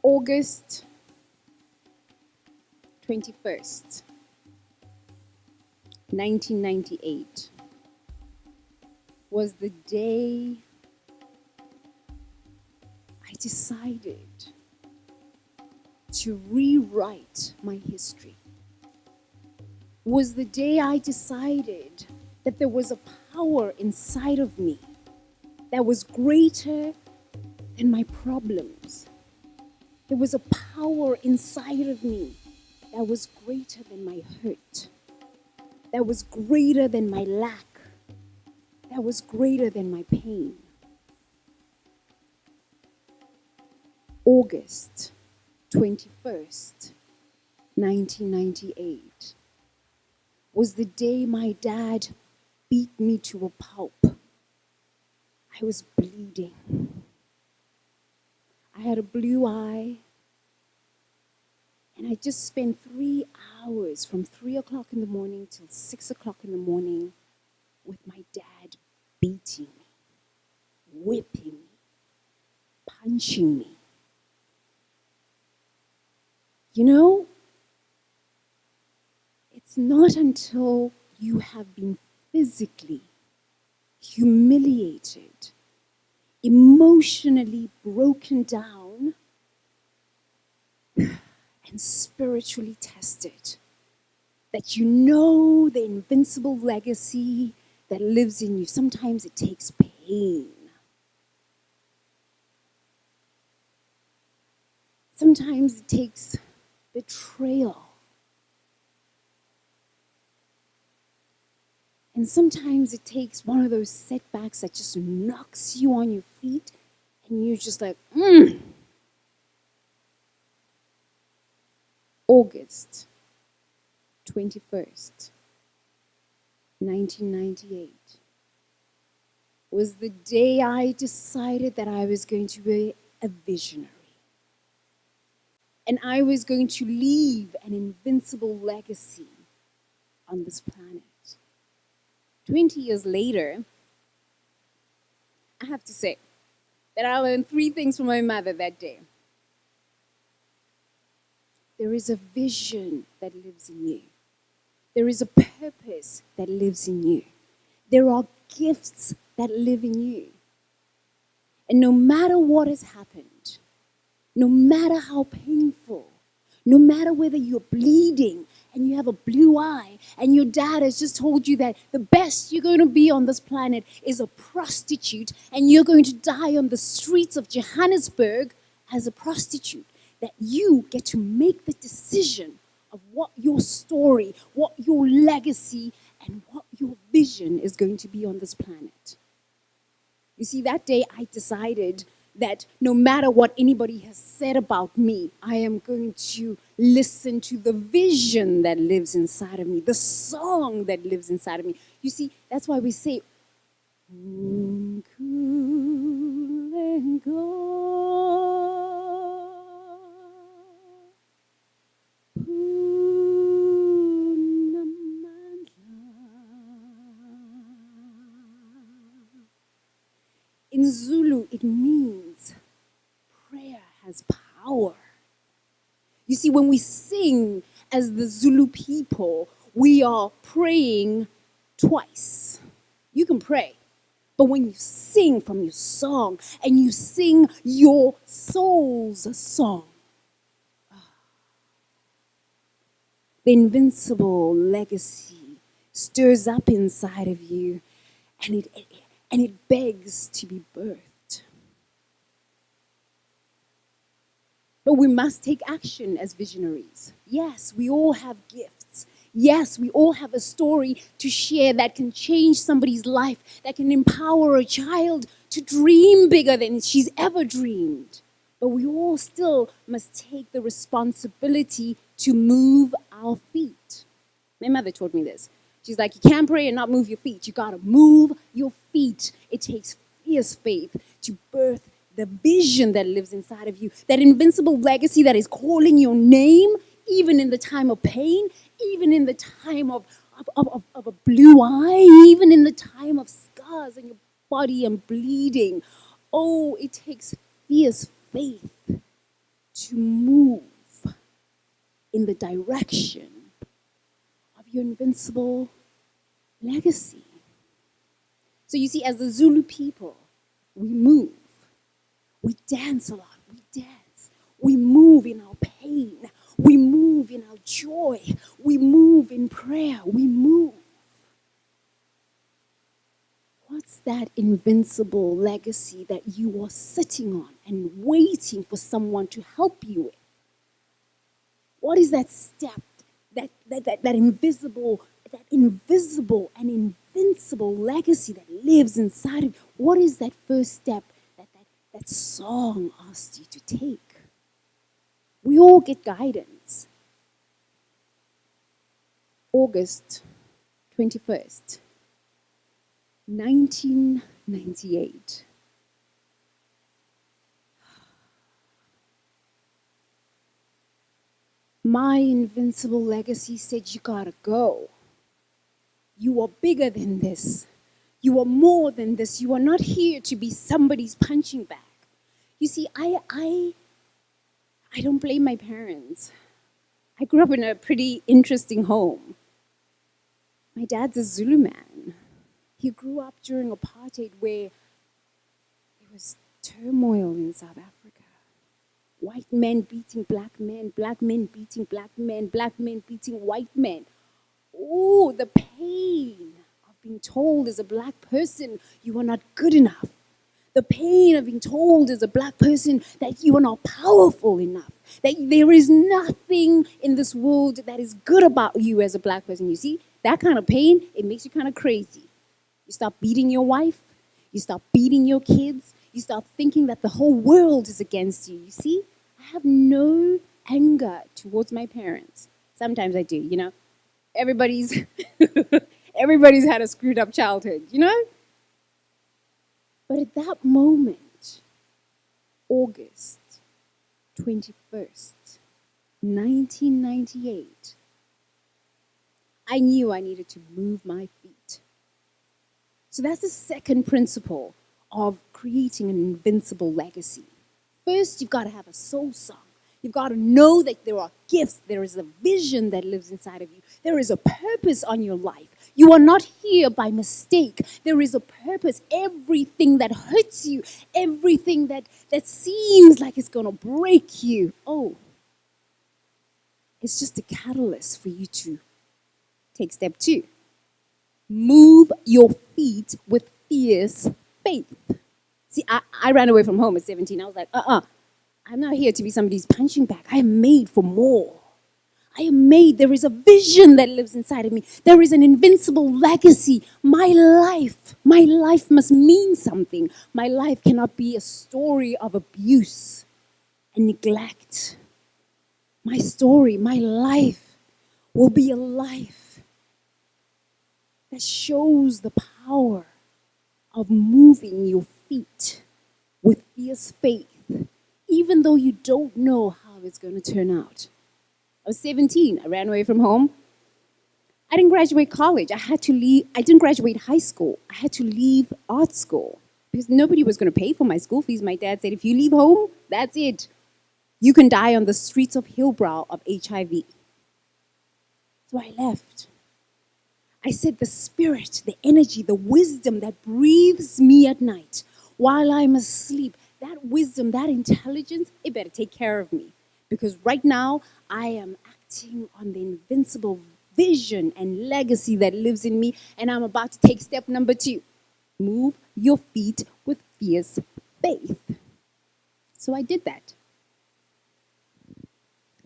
August 21st, 1998 was the day I decided to rewrite my history. Was the day I decided that there was a power inside of me that was greater than my problems. There was a power inside of me that was greater than my hurt, that was greater than my lack, that was greater than my pain. August 21st, 1998 was the day my dad beat me to a pulp. I was bleeding. I had a blue eye, and I just spent 3 hours from 3 o'clock in the morning till 6 o'clock in the morning with my dad beating me, whipping me, punching me. You know, it's not until you have been physically humiliated, emotionally broken down, and spiritually tested that you know the invincible legacy that lives in you. Sometimes it takes pain. Sometimes it takes betrayal. And sometimes it takes one of those setbacks that just knocks you on your feet and you're just like, August 21st, 1998 was the day I decided that I was going to be a visionary. And I was going to leave an invincible legacy on this planet. 20 years later, I have to say that I learned 3 things from my mother that day. There is a vision that lives in you. There is a purpose that lives in you. There are gifts that live in you. And no matter what has happened, no matter how painful, no matter whether you're bleeding and you have a blue eye and your dad has just told you that the best you're going to be on this planet is a prostitute and you're going to die on the streets of Johannesburg as a prostitute, that you get to make the decision of what your story, what your legacy, and what your vision is going to be on this planet. You see, that day I decided that no matter what anybody has said about me, I am going to listen to the vision that lives inside of me, the song that lives inside of me. You see, that's why we say, cool and go. In Zulu, it means prayer has power. You see, when we sing as the Zulu people, we are praying twice. You can pray, but when you sing from your song and you sing your soul's song, the invincible legacy stirs up inside of you, and it begs to be birthed. But we must take action as visionaries. Yes, we all have gifts. Yes, we all have a story to share that can change somebody's life, that can empower a child to dream bigger than she's ever dreamed. But we all still must take the responsibility to move our feet. My mother taught me this. She's like, you can't pray and not move your feet. You got to move your feet. It takes fierce faith to birth the vision that lives inside of you, that invincible legacy that is calling your name, even in the time of pain, even in the time of a blue eye, even in the time of scars on your body and bleeding. Oh, it takes fierce faith to move in the direction of your invincible legacy. So you see, as the Zulu people, we move. We dance a lot. We dance. We move in our pain. We move in our joy. We move in prayer. We move. What's that invincible legacy that you are sitting on and waiting for someone to help you with? What is that step, that invisible and invincible legacy that lives inside of you? What is that first step that song asked you to take? We all get guidance. August 21st, 1998. My invincible legacy said, you gotta go. You are bigger than this. You are more than this. You are not here to be somebody's punching bag. You see, I don't blame my parents. I grew up in a pretty interesting home. My dad's a Zulu man. He grew up during apartheid where there was turmoil in South Africa. White men beating black men beating black men beating white men. Oh, the pain of being told as a black person you are not good enough. The pain of being told as a black person that you are not powerful enough. That there is nothing in this world that is good about you as a black person. You see, that kind of pain, it makes you kind of crazy. You start beating your wife. You start beating your kids. You start thinking that the whole world is against you. You see, I have no anger towards my parents. Sometimes I do, you know. Everybody's had a screwed up childhood, you know? But at that moment, August 21st, 1998, I knew I needed to move my feet. So that's the second principle of creating an invincible legacy. First, you've got to have a soul song. You've got to know that there are gifts. There is a vision that lives inside of you. There is a purpose on your life. You are not here by mistake. There is a purpose. Everything that hurts you, everything that seems like it's going to break you, it's just a catalyst for you to take step 2. Move your feet with fierce faith. See, I ran away from home at 17. I was like, I'm not here to be somebody's punching bag. I am made for more. I am made. There is a vision that lives inside of me. There is an invincible legacy. My life must mean something. My life cannot be a story of abuse and neglect. My story, my life will be a life that shows the power of moving your feet with fierce faith, even though you don't know how it's going to turn out. I was 17. I ran away from home. I didn't graduate college. I had to leave. I didn't graduate high school. I had to leave art school because nobody was going to pay for my school fees. My dad said, if you leave home, that's it. You can die on the streets of Hillbrow of HIV. So I left. I said, the spirit, the energy, the wisdom that breathes me at night while I'm asleep, that wisdom, that intelligence, it better take care of me. Because right now, I am acting on the invincible vision and legacy that lives in me, and I'm about to take step number 2. Move your feet with fierce faith. So I did that.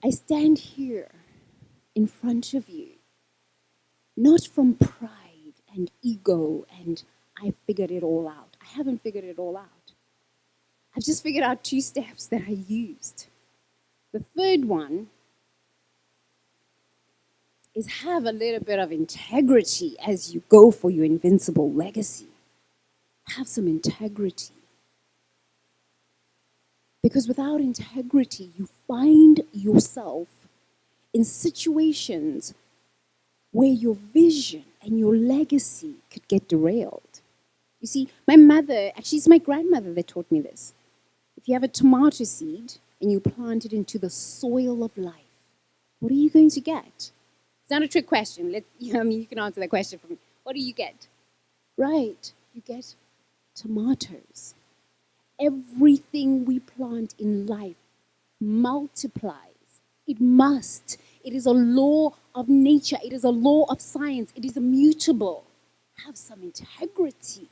I stand here in front of you, not from pride and ego and I figured it all out. I haven't figured it all out. I've just figured out 2 steps that I used. The third one is have a little bit of integrity as you go for your invincible legacy. Have some integrity. Because without integrity, you find yourself in situations where your vision and your legacy could get derailed. You see, my mother, actually it's my grandmother that taught me this. If you have a tomato seed and you plant it into the soil of life, what are you going to get? It's not a trick question. You can answer that question for me. What do you get? Right, you get tomatoes. Everything we plant in life multiplies. It must. It is a law of nature. It is a law of science. It is immutable. Have some integrity.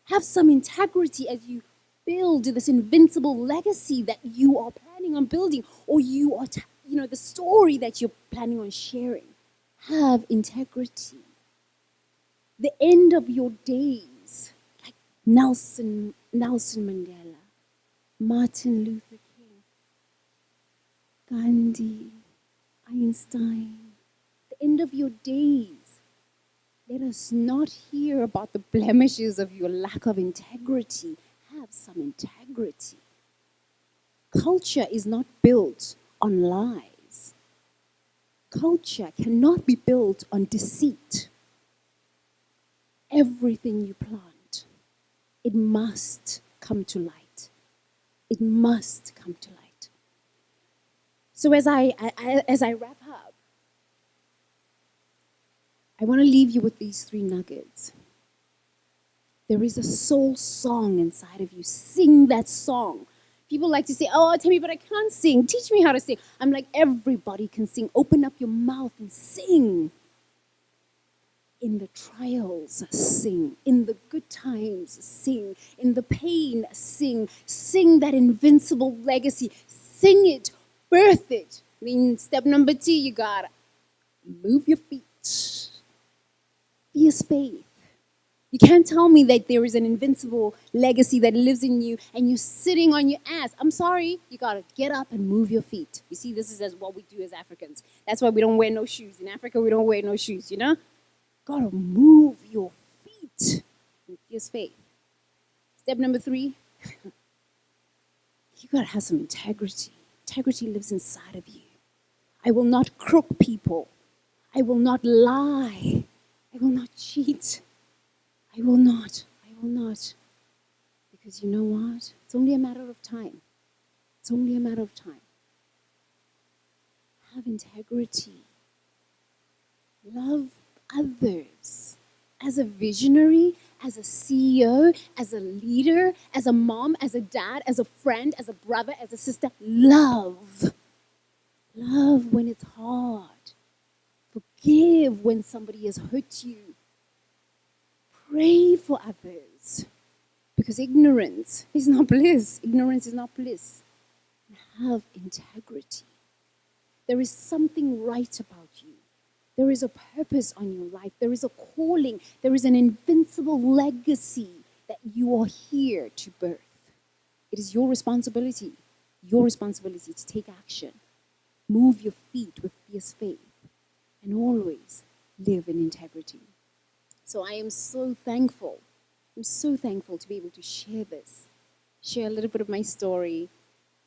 Have some integrity as you build this invincible legacy that you are planning on building, or you are, the story that you're planning on sharing. Have integrity. The end of your days, like Nelson Mandela, Martin Luther King, Gandhi, Einstein, the end of your days, let us not hear about the blemishes of your lack of integrity. Have some integrity. Culture is not built on lies. Culture cannot be built on deceit. Everything you plant, it must come to light. It must come to light. So as I wrap up, I want to leave you with these 3 nuggets. There is a soul song inside of you. Sing that song. People like to say, oh, Thembi, but I can't sing. Teach me how to sing. I'm like, everybody can sing. Open up your mouth and sing. In the trials, sing. In the good times, sing. In the pain, sing. Sing that invincible legacy. Sing it. Birth it. I mean, step number 2, you gotta move your feet. Fierce faith. You can't tell me that there is an invincible legacy that lives in you and you're sitting on your ass. I'm sorry. You got to get up and move your feet. You see, this is what we do as Africans. That's why we don't wear no shoes. In Africa, we don't wear no shoes, Got to move your feet in fierce faith. Step number 3, you got to have some integrity. Integrity lives inside of you. I will not crook people. I will not lie. I will not cheat. I will not. Because you know what? It's only a matter of time. It's only a matter of time. Have integrity. Love others. As a visionary, as a CEO, as a leader, as a mom, as a dad, as a friend, as a brother, as a sister, love. Love when it's hard. Forgive when somebody has hurt you. Pray for others. Because ignorance is not bliss. Ignorance is not bliss. Have integrity. There is something right about you. There is a purpose on your life. There is a calling. There is an invincible legacy that you are here to birth. It is your responsibility to take action. Move your feet with fierce faith. And always live in integrity. So I am so thankful. I'm so thankful to be able to share this, share a little bit of my story.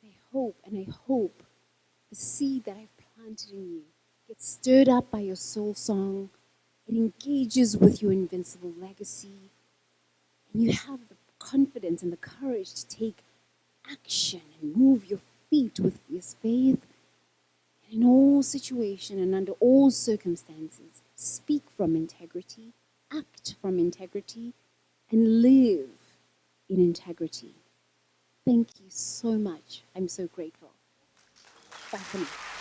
I hope the seed that I've planted in you gets stirred up by your soul song. It engages with your invincible legacy. And you have the confidence and the courage to take action and move your feet with fierce faith. And in all situations and under all circumstances, speak from integrity, act from integrity, and live in integrity. Thank you so much. I'm so grateful. Bye for now.